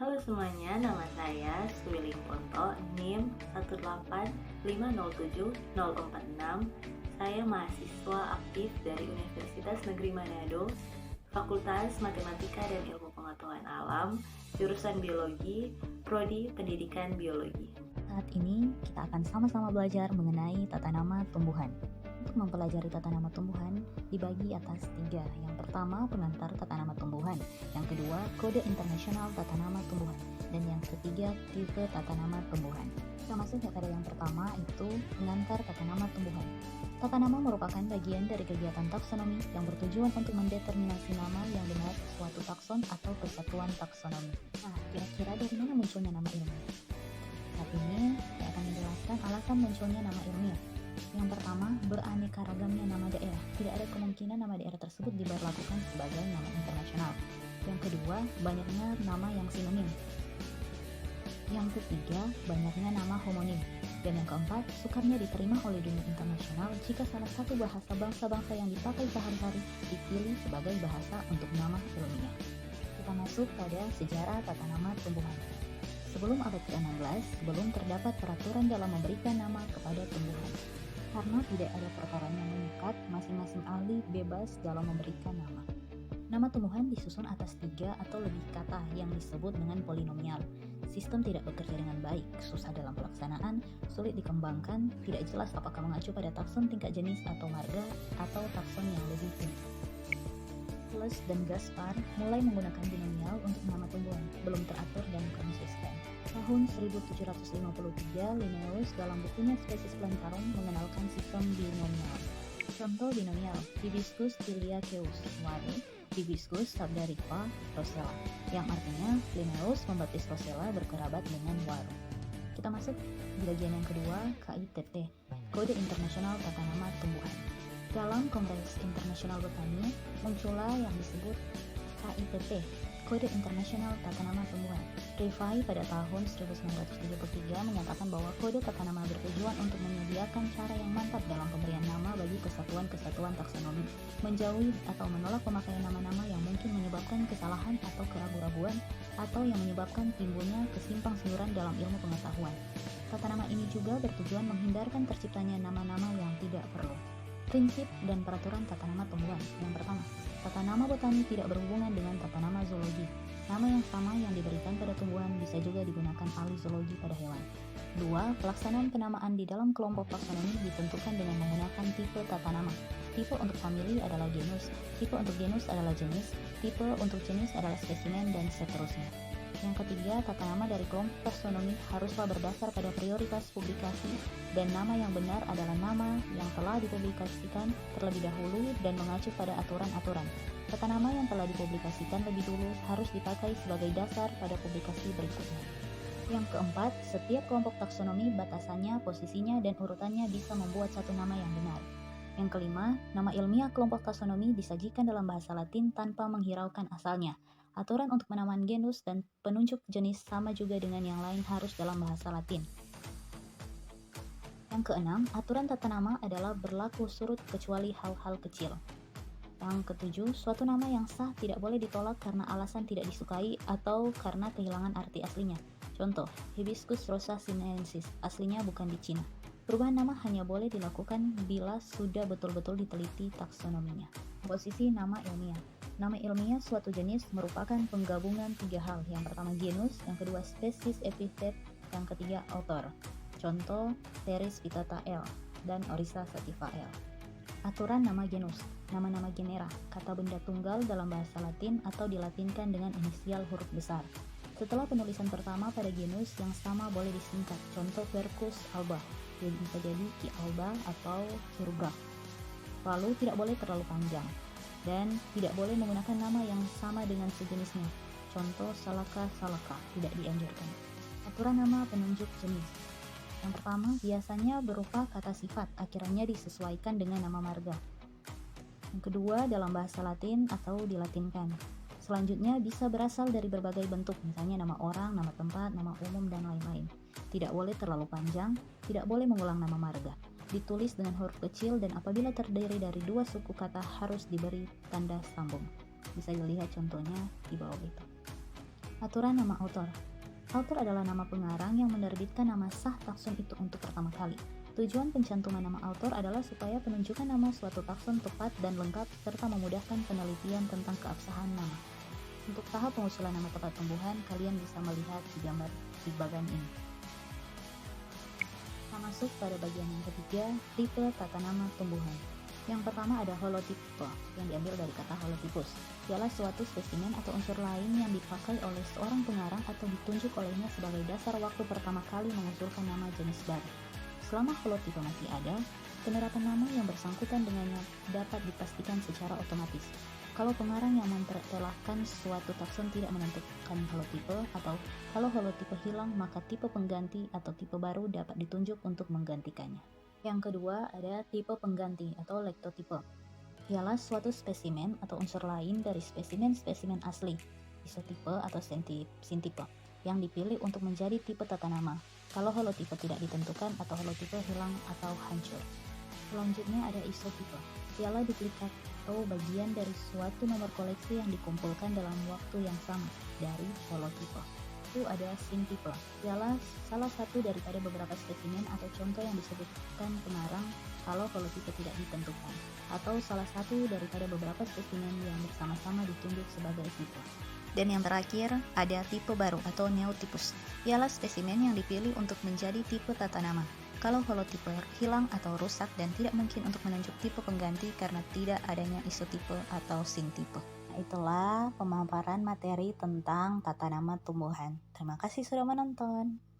Halo semuanya, nama saya Swiling Ponto, NIM 185070046. Saya mahasiswa aktif dari Universitas Negeri Manado, Fakultas Matematika dan Ilmu Pengetahuan Alam, jurusan Biologi, Prodi Pendidikan Biologi. Saat ini kita akan sama-sama belajar mengenai tata nama tumbuhan. Untuk mempelajari tata nama tumbuhan dibagi atas 3. Yang pertama, pengantar tata nama tumbuhan. Yang kedua, kode internasional tata nama tumbuhan. Dan yang ketiga, tipe tata nama tumbuhan. Kita masuk kepada yang pertama, itu pengantar tata nama tumbuhan. Tata nama merupakan bagian dari kegiatan taksonomi yang bertujuan untuk mendeterminasi nama yang benar suatu takson atau kesatuan taksonomi. Nah, kira-kira dari mana munculnya nama ilmiah? Saat ini saya akan menjelaskan alasan munculnya nama ilmiah. Yang pertama, beraneka ragamnya nama daerah. Tidak ada kemungkinan nama daerah tersebut diberlakukan sebagai nama internasional. Yang kedua, banyaknya nama yang sinonim. Yang ketiga, banyaknya nama homonim. Dan yang keempat, sukarnya diterima oleh dunia internasional jika salah satu bahasa bangsa-bangsa yang dipakai sehari-hari dipilih sebagai bahasa untuk nama ilmiah. Kita masuk pada sejarah tata nama tumbuhan. Sebelum abad ke-16, belum terdapat peraturan dalam memberikan nama kepada tumbuhan. Karena tidak ada peraturan yang mengikat, masing-masing ahli bebas dalam memberikan nama. Nama tumbuhan disusun atas 3 atau lebih kata yang disebut dengan polinomial. Sistem tidak bekerja dengan baik, susah dalam pelaksanaan, sulit dikembangkan, tidak jelas apakah mengacu pada takson tingkat jenis atau marga, atau takson yang lebih tinggi. Plus dan Gaspar mulai menggunakan binomial untuk nama tumbuhan, belum teratur dan konsisten. Tahun 1753, Linnaeus dalam bukunya Spesies Plantarum mengenalkan sistem binomial. Contoh binomial, Hibiscus tiliaceus Waru, Hibiscus sabdaripa Rosella, yang artinya Linnaeus membaptis Rosella berkerabat dengan Waru. Kita masuk di bagian yang kedua, KITT, Kode Internasional Tata Nama Tumbuhan. Dalam Kongres Internasional Botani, muncullah yang disebut KITT, Kode Internasional Tata Nama Tumbuhan. Rifai pada tahun 1933 menyatakan bahwa kode tata nama bertujuan untuk menyediakan cara yang mantap dalam pemberian nama bagi kesatuan-kesatuan taksonomi, menjauhi atau menolak pemakaian nama-nama yang mungkin menyebabkan kesalahan atau keraguan-raguan, atau yang menyebabkan timbulnya kesimpang siuran dalam ilmu pengetahuan. Tata nama ini juga bertujuan menghindarkan terciptanya nama-nama yang tidak perlu. Prinsip dan peraturan tata nama tumbuhan. Yang pertama, tata nama botani tidak berhubungan dengan tata nama zoologi. Nama yang sama yang diberikan pada tumbuhan bisa juga digunakan ahli zoologi pada hewan. 2. Pelaksanaan penamaan di dalam kelompok taksonomi ditentukan dengan menggunakan tipe tata nama. Tipe untuk famili adalah genus, tipe untuk genus adalah jenis, tipe untuk jenis adalah spesimen, dan seterusnya. Yang ketiga, tata nama dari kelompok taksonomi haruslah berdasar pada prioritas publikasi, dan nama yang benar adalah nama yang telah dipublikasikan terlebih dahulu dan mengacu pada aturan-aturan. Tata nama yang telah dipublikasikan lebih dulu harus dipakai sebagai dasar pada publikasi berikutnya. Yang keempat, setiap kelompok taksonomi batasannya, posisinya, dan urutannya bisa membuat satu nama yang benar. Yang kelima, nama ilmiah kelompok taksonomi disajikan dalam bahasa Latin tanpa menghiraukan asalnya. Aturan untuk penamaan genus dan penunjuk jenis sama juga dengan yang lain harus dalam bahasa Latin. Yang keenam, aturan tata nama adalah berlaku surut kecuali hal-hal kecil. Yang ketujuh, suatu nama yang sah tidak boleh ditolak karena alasan tidak disukai atau karena kehilangan arti aslinya. Contoh, Hibiscus rosa sinensis, aslinya bukan di Cina. Perubahan nama hanya boleh dilakukan bila sudah betul-betul diteliti taksonominya. Posisi nama ilmiah. Nama ilmiah suatu jenis merupakan penggabungan 3 hal. Yang pertama genus, yang kedua spesies epitet, yang ketiga author. Contoh, Teris pitata L dan Orisa sativa L. Aturan nama genus. Nama-nama genera, kata benda tunggal dalam bahasa Latin atau dilatinkan dengan inisial huruf besar. Setelah penulisan pertama pada genus yang sama boleh disingkat. Contoh Quercus alba, jadi bisa jadi Ki alba atau Ki rubra. Lalu tidak boleh terlalu panjang dan tidak boleh menggunakan nama yang sama dengan sejenisnya. Contoh Salaka salaka, tidak dianjurkan. Aturan nama penunjuk jenis. Yang pertama, biasanya berupa kata sifat, akhirnya disesuaikan dengan nama marga. Yang kedua, dalam bahasa Latin atau dilatinkan. Selanjutnya bisa berasal dari berbagai bentuk, misalnya nama orang, nama tempat, nama umum, dan lain-lain. Tidak boleh terlalu panjang, tidak boleh mengulang nama marga. Ditulis dengan huruf kecil dan apabila terdiri dari 2 suku kata harus diberi tanda sambung. Bisa dilihat contohnya di bawah itu. Aturan nama autor. Autor adalah nama pengarang yang menerbitkan nama sah takson itu untuk pertama kali. Tujuan pencantuman nama autor adalah supaya penunjukan nama suatu takson tepat dan lengkap serta memudahkan penelitian tentang keabsahan nama. Untuk tahap pengusulan nama tempat tumbuhan, kalian bisa melihat di gambar di bagian ini. Kita masuk pada bagian yang ketiga, tipe tata nama tumbuhan. Yang pertama ada holotipe, yang diambil dari kata holotipus. Ialah suatu spesimen atau unsur lain yang dipakai oleh seorang pengarang atau ditunjuk olehnya sebagai dasar waktu pertama kali mengusulkan nama jenis baru. Selama holotipe masih ada, penerapan nama yang bersangkutan dengannya dapat dipastikan secara otomatis. Kalau pengarang yang mempertelahkan suatu takson tidak menentukan holotipe, atau kalau holotipe hilang, maka tipe pengganti atau tipe baru dapat ditunjuk untuk menggantikannya. Yang kedua ada tipe pengganti atau lektotipe. Ialah suatu spesimen atau unsur lain dari spesimen-spesimen asli, isotipe atau sintipe, yang dipilih untuk menjadi tipe tata nama. Kalau holotipe tidak ditentukan atau holotipe hilang atau hancur. Selanjutnya ada isotipe. Ialah duplikat atau bagian dari suatu nomor koleksi yang dikumpulkan dalam waktu yang sama dari holotipe. Itu ada sintipe, ialah salah satu daripada beberapa spesimen atau contoh yang disebutkan pengarang kalau holotipe tidak ditentukan, atau salah satu daripada beberapa spesimen yang bersama-sama ditunjuk sebagai tipe. Dan yang terakhir ada tipe baru atau neotipus, ialah spesimen yang dipilih untuk menjadi tipe tata nama. Kalau holotipe hilang atau rusak dan tidak mungkin untuk menunjuk tipe pengganti karena tidak adanya isotipe atau sintipe. Itulah pemaparan materi tentang tata nama tumbuhan. Terima kasih sudah menonton.